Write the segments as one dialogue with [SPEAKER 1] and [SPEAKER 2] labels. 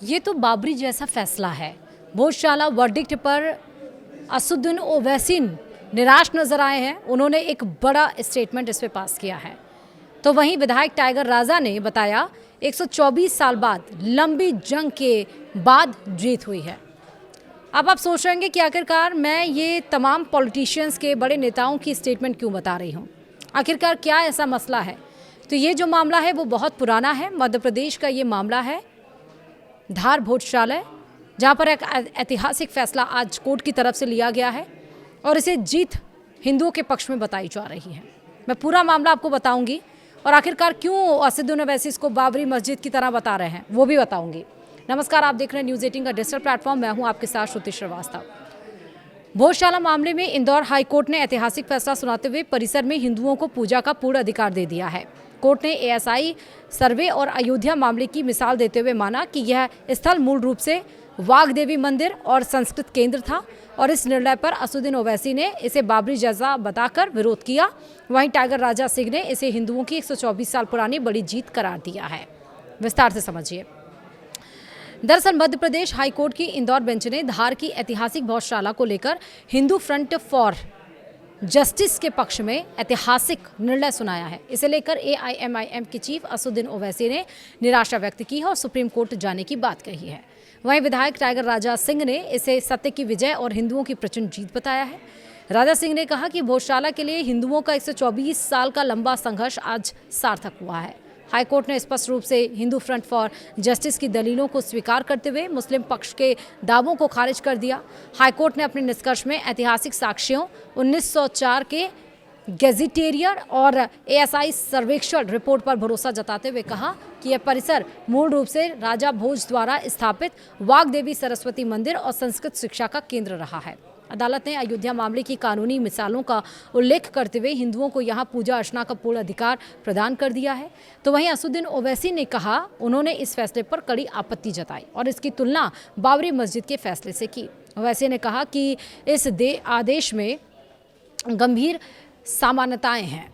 [SPEAKER 1] ये तो बाबरी जैसा फैसला है। भोजशाला वर्डिक्ट पर असदुद्दीन ओवैसी निराश नजर आए हैं। उन्होंने एक बड़ा स्टेटमेंट इस पे पास किया है। तो वहीं विधायक टाइगर राजा ने बताया 124 साल बाद लंबी जंग के बाद जीत हुई है। अब आप सोच रहे होंगे कि आखिरकार मैं ये तमाम पॉलिटिशियंस के बड़े नेताओं की स्टेटमेंट क्यों बता रही हूँ, आखिरकार क्या ऐसा मसला है। तो ये जो मामला है वो बहुत पुराना है। मध्य प्रदेश का ये मामला है, धार भोजशाला, जहाँ पर एक ऐतिहासिक फैसला आज कोर्ट की तरफ से लिया गया है और इसे जीत हिंदुओं के पक्ष में बताई जा रही है। मैं पूरा मामला आपको बताऊंगी और आखिरकार क्यों असदुद्दीन ओवैसी इसको बाबरी मस्जिद की तरह बता रहे हैं वो भी बताऊंगी। नमस्कार, आप देख रहे हैं न्यूज़ 18 का डिजिटल प्लेटफॉर्म। मैं हूं आपके साथ श्रुति श्रीवास्तव। भोजशाला मामले में इंदौर हाईकोर्ट ने ऐतिहासिक फैसला सुनाते हुए परिसर में हिंदुओं को पूजा का पूर्ण अधिकार दे दिया है। कोर्ट ने एएसआई सर्वे और अयोध्या मामले की मिसाल देते हुए माना कि यह स्थल मूल रूप से वाग्देवी मंदिर और संस्कृत केंद्र था और इस निर्णय पर असदुद्दीन ओवैसी ने इसे बाबरी जैसा बताकर विरोध किया। वहीं टाइगर राजा सिंह ने इसे हिंदुओं की 124 साल पुरानी बड़ी जीत करार दिया है। विस्तार से समझिए। दरअसल मध्य प्रदेश हाईकोर्ट की इंदौर बेंच ने धार की ऐतिहासिक भोजशाला को लेकर हिंदू फ्रंट फॉर जस्टिस के पक्ष में ऐतिहासिक निर्णय सुनाया है। इसे लेकर एआईएमआईएम के चीफ असदुद्दीन ओवैसी ने निराशा व्यक्त की है और सुप्रीम कोर्ट जाने की बात कही है। वहीं विधायक टाइगर राजा सिंह ने इसे सत्य की विजय और हिंदुओं की प्रचंड जीत बताया है। राजा सिंह ने कहा कि भोजशाला के लिए हिंदुओं का 124 साल का लंबा संघर्ष आज सार्थक हुआ है। हाईकोर्ट ने स्पष्ट रूप से हिंदू फ्रंट फॉर जस्टिस की दलीलों को स्वीकार करते हुए मुस्लिम पक्ष के दावों को खारिज कर दिया। हाईकोर्ट ने अपने निष्कर्ष में ऐतिहासिक साक्ष्यों 1904 के गेजिटेरियर और एएसआई सर्वेक्षण रिपोर्ट पर भरोसा जताते हुए कहा कि यह परिसर मूल रूप से राजा भोज द्वारा स्थापित वाग्देवी सरस्वती मंदिर और संस्कृत शिक्षा का केंद्र रहा है। अदालत ने अयोध्या मामले की कानूनी मिसालों का उल्लेख करते हुए हिंदुओं को यहां पूजा अर्चना का पूर्ण अधिकार प्रदान कर दिया है। तो वहीं असदुद्दीन ओवैसी ने कहा, उन्होंने इस फैसले पर कड़ी आपत्ति जताई और इसकी तुलना बाबरी मस्जिद के फैसले से की। ओवैसी ने कहा कि इस आदेश में गंभीर समानताएं हैं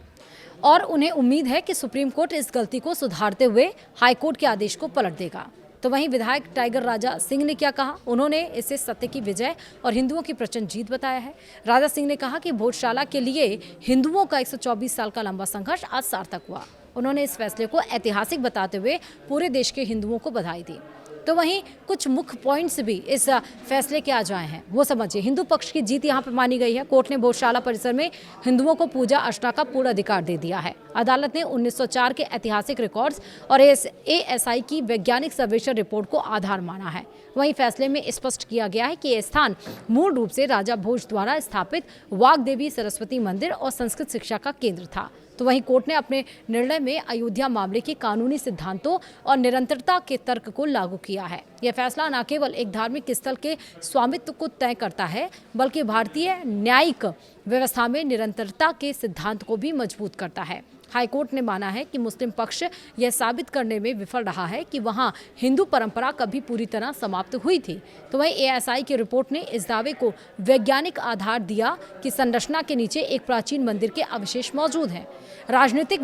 [SPEAKER 1] और उन्हें उम्मीद है कि सुप्रीम कोर्ट इस गलती को सुधारते हुए हाईकोर्ट के आदेश को पलट देगा। तो वहीं विधायक टाइगर राजा सिंह ने क्या कहा, उन्होंने इसे सत्य की विजय और हिंदुओं की प्रचंड जीत बताया है। राजा सिंह ने कहा कि भोजशाला के लिए हिंदुओं का 124 साल का लंबा संघर्ष आज सार्थक हुआ। उन्होंने इस फैसले को ऐतिहासिक बताते हुए पूरे देश के हिंदुओं को बधाई दी। तो वहीं कुछ मुख्य पॉइंट्स भी इस फैसले के आ जाए हैं, वो समझिए। हिंदू पक्ष की जीत यहाँ पर मानी गई है। कोर्ट ने भोजशाला परिसर में हिंदुओं को पूजा अर्चना का पूर्ण अधिकार दे दिया है। अदालत ने 1904 के ऐतिहासिक रिकॉर्ड्स और एएसआई की वैज्ञानिक सर्वेक्षण रिपोर्ट को आधार माना है। वहीं फैसले में स्पष्ट किया गया है कि यह स्थान मूल रूप से राजा भोज द्वारा स्थापित वाग्देवी सरस्वती मंदिर और संस्कृत शिक्षा का केंद्र था। तो वहीं कोर्ट ने अपने निर्णय में अयोध्या मामले के कानूनी सिद्धांतों और निरंतरता के तर्क को लागू किया है। यह फैसला न केवल एक धार्मिक स्थल के स्वामित्व को तय करता है, बल्कि भारतीय न्यायिक व्यवस्था में निरंतरता के सिद्धांत को भी मजबूत करता है। हाईकोर्ट ने माना है कि मुस्लिम पक्ष यह साबित करने में विफल रहा है कि वहां हिंदू परंपरा कभी पूरी तरह समाप्त हुई थी। तो वहीं एएसआई की रिपोर्ट ने इस दावे को वैज्ञानिक आधार दिया कि संरचना के नीचे एक प्राचीन मंदिर के अवशेष मौजूद हैं। राजनीतिक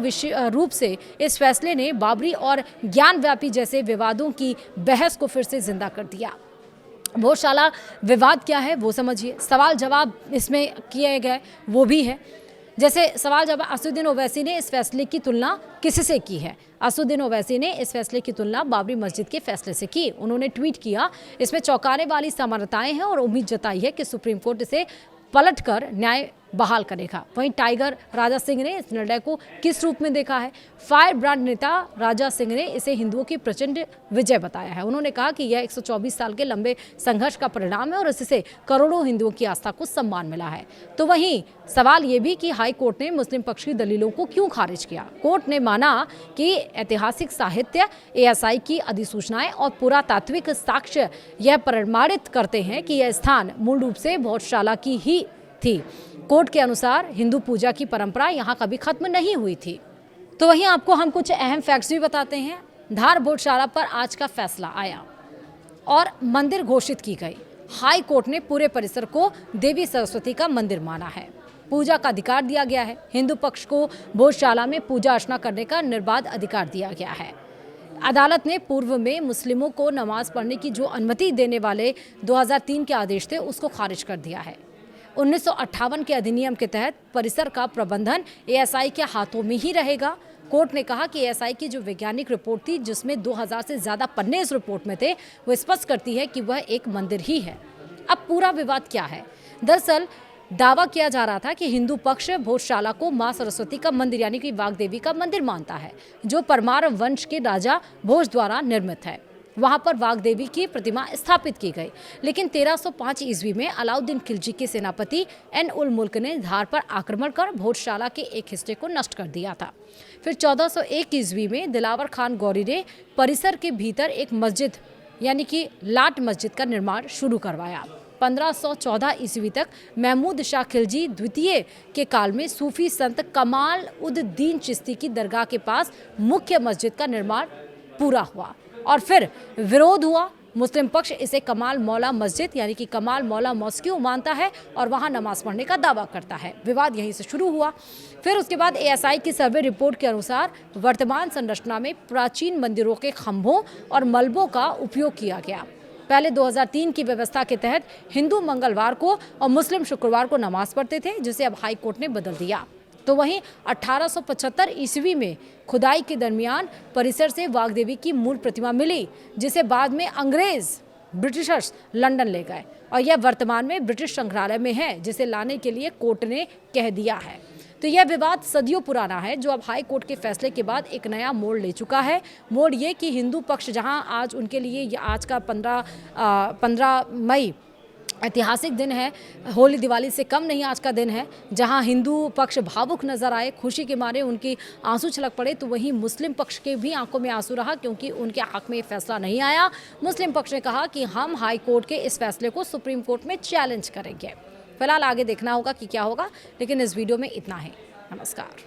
[SPEAKER 1] रूप से इस फैसले ने बाबरी और ज्ञानव्यापी जैसे विवादों की बहस को फिर से जिंदा कर दिया। भोजशाला विवाद क्या है वो समझिए। सवाल जवाब इसमें किए गए वो भी है। जैसे सवाल जब असदुद्दीन ओवैसी ने इस फैसले की तुलना किससे की है। असदुद्दीन ओवैसी ने इस फैसले की तुलना बाबरी मस्जिद के फैसले से की। उन्होंने ट्वीट किया, इसमें चौंकाने वाली समानताएं हैं और उम्मीद जताई है कि सुप्रीम कोर्ट इसे पलटकर न्याय बहाल करेगा। वहीं टाइगर राजा सिंह ने इस निर्णय को किस रूप में देखा है। फायर ब्रांड नेता राजा सिंह ने इसे हिंदुओं की प्रचंड विजय बताया है। उन्होंने कहा कि यह 124 साल के लंबे संघर्ष का परिणाम है और इससे करोड़ों हिंदुओं की आस्था को सम्मान मिला है। तो वहीं सवाल ये भी कि हाई कोर्ट ने मुस्लिम पक्ष की दलीलों को क्यों खारिज किया। कोर्ट ने माना कि ऐतिहासिक साहित्य, एएसआई की अधिसूचनाएं और पुरातात्विक साक्ष्य यह प्रमाणित करते हैं कि यह स्थान मूल रूप से भोजशाला की ही थी। कोर्ट के अनुसार हिंदू पूजा की परंपरा यहाँ कभी खत्म नहीं हुई थी। तो वहीं आपको हम कुछ अहम फैक्ट्स भी बताते हैं। धार भोजशाला पर आज का फैसला आया और मंदिर घोषित की गई। हाई कोर्ट ने पूरे परिसर को देवी सरस्वती का मंदिर माना है। पूजा का अधिकार दिया गया है। हिंदू पक्ष को भोजशाला में पूजा अर्चना करने का निर्बाध अधिकार दिया गया है। अदालत ने पूर्व में मुस्लिमों को नमाज पढ़ने की जो अनुमति देने वाले 2003 के आदेश थे उसको खारिज कर दिया है। 1958 के अधिनियम के तहत परिसर का प्रबंधन एएसआई के हाथों में ही रहेगा। कोर्ट ने कहा कि एएसआई की जो वैज्ञानिक रिपोर्ट थी, जिसमें 2000 से ज़्यादा पन्ने इस रिपोर्ट में थे, वो स्पष्ट करती है कि वह एक मंदिर ही है। अब पूरा विवाद क्या है? दरअसल दावा किया जा रहा था कि हिंदू पक्ष भोजशाला को मां सरस्वती का मंदिर यानी कि वाग्देवी का मंदिर मानता है, जो परमार वंश के राजा भोज द्वारा निर्मित है। वहां पर वाग्देवी की प्रतिमा स्थापित की गई, लेकिन 1305 ईस्वी में अलाउद्दीन खिलजी के सेनापति एन उल मुल्क ने धार पर आक्रमण कर भोजशाला के एक हिस्से को नष्ट कर दिया था। फिर 1401 ईस्वी में दिलावर खान गौरी ने परिसर के भीतर एक मस्जिद यानी कि लाट मस्जिद का निर्माण शुरू करवाया। 1514 ईस्वी तक महमूद शाह खिलजी द्वितीय के काल में सूफी संत कमाल उद दीन चिश्ती की दरगाह के पास मुख्य मस्जिद का निर्माण पूरा हुआ और फिर विरोध हुआ। मुस्लिम पक्ष इसे कमाल मौला मस्जिद यानी कि कमाल मौला मॉस्क्यू मानता है और वहां नमाज पढ़ने का दावा करता है। विवाद यहीं से शुरू हुआ। फिर उसके बाद एएसआई की सर्वे रिपोर्ट के अनुसार वर्तमान संरचना में प्राचीन मंदिरों के खंभों और मलबों का उपयोग किया गया। पहले 2003 की व्यवस्था के तहत हिंदू मंगलवार को और मुस्लिम शुक्रवार को नमाज पढ़ते थे, जिसे अब हाई कोर्ट ने बदल दिया। तो वहीं 1875 ईस्वी में खुदाई के दरमियान परिसर से वाग्देवी की मूल प्रतिमा मिली, जिसे बाद में अंग्रेज ब्रिटिशर्स लंदन ले गए और यह वर्तमान में ब्रिटिश संग्रहालय में है, जिसे लाने के लिए कोर्ट ने कह दिया है। तो यह विवाद सदियों पुराना है, जो अब हाई कोर्ट के फैसले के बाद एक नया मोड़ ले चुका है। मोड़ ये कि हिंदू पक्ष जहां आज उनके लिए आज का 15 मई ऐतिहासिक दिन है, होली दिवाली से कम नहीं आज का दिन है, जहां हिंदू पक्ष भावुक नजर आए, खुशी के मारे उनकी आंसू छलक पड़े, तो वहीं मुस्लिम पक्ष के भी आंखों में आंसू रहा, क्योंकि उनके हक में फैसला नहीं आया। मुस्लिम पक्ष ने कहा कि हम हाई कोर्ट के इस फैसले को सुप्रीम कोर्ट में चैलेंज करेंगे। फिलहाल आगे देखना होगा कि क्या होगा, लेकिन इस वीडियो में इतना ही। नमस्कार।